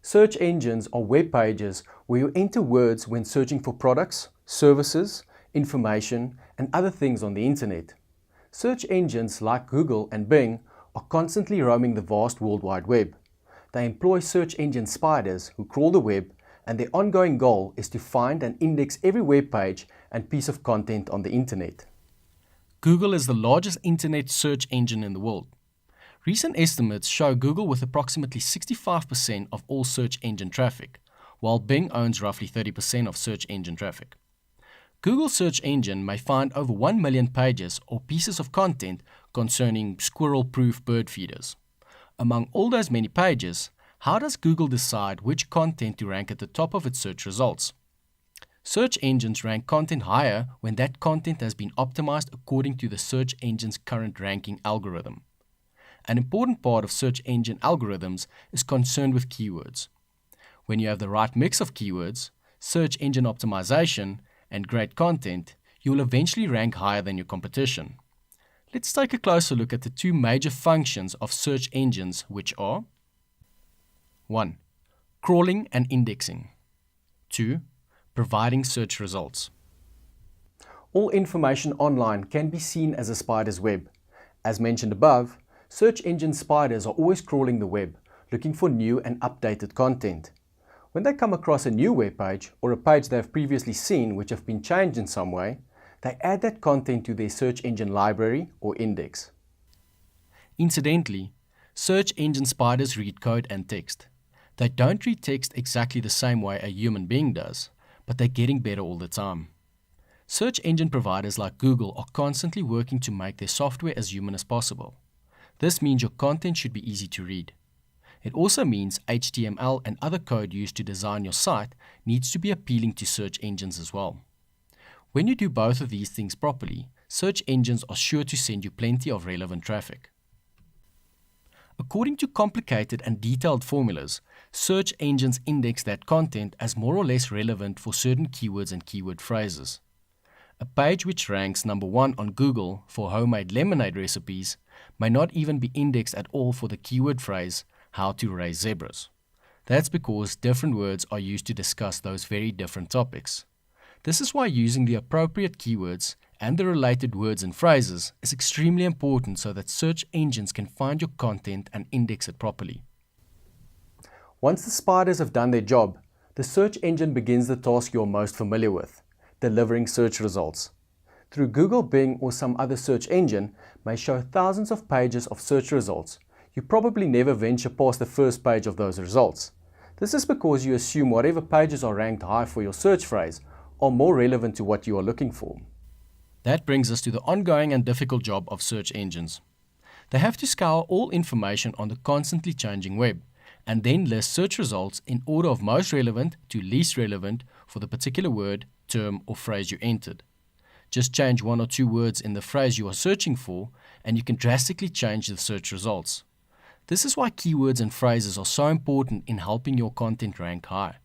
Search engines are web pages where you enter words when searching for products, services, information, and other things on the internet. Search engines like Google and Bing are constantly roaming the vast World Wide Web. They employ search engine spiders who crawl the web, and their ongoing goal is to find and index every web page and piece of content on the internet. Google is the largest internet search engine in the world. Recent estimates show Google with approximately 65% of all search engine traffic, while Bing owns roughly 30% of search engine traffic. Google's search engine may find over 1 million pages or pieces of content concerning squirrel-proof bird feeders. Among all those many pages, how does Google decide which content to rank at the top of its search results? Search engines rank content higher when that content has been optimized according to the search engine's current ranking algorithm. An important part of search engine algorithms is concerned with keywords. When you have the right mix of keywords, search engine optimization, and great content, you will eventually rank higher than your competition. Let's take a closer look at the two major functions of search engines, which are 1. Crawling and indexing. 2. Providing search results. All information online can be seen as a spider's web. As mentioned above, search engine spiders are always crawling the web, looking for new and updated content. When they come across a new web page or a page they have previously seen which have been changed in some way, they add that content to their search engine library or index. Incidentally, search engine spiders read code and text. They don't read text exactly the same way a human being does, but they're getting better all the time. Search engine providers like Google are constantly working to make their software as human as possible. This means your content should be easy to read. It also means HTML and other code used to design your site needs to be appealing to search engines as well. When you do both of these things properly, search engines are sure to send you plenty of relevant traffic. According to complicated and detailed formulas, search engines index that content as more or less relevant for certain keywords and keyword phrases. A page which ranks number 1 on Google for homemade lemonade recipes may not even be indexed at all for the keyword phrase, how to raise zebras. That's because different words are used to discuss those very different topics. This is why using the appropriate keywords and the related words and phrases is extremely important so that search engines can find your content and index it properly. Once the spiders have done their job, the search engine begins the task you're most familiar with, delivering search results. Through Google, Bing, or some other search engine may show thousands of pages of search results. You probably never venture past the first page of those results. This is because you assume whatever pages are ranked high for your search phrase are more relevant to what you are looking for. That brings us to the ongoing and difficult job of search engines. They have to scour all information on the constantly changing web, and then list search results in order of most relevant to least relevant for the particular word, term, or phrase you entered. Just change 1 or 2 words in the phrase you are searching for, and you can drastically change the search results. This is why keywords and phrases are so important in helping your content rank high.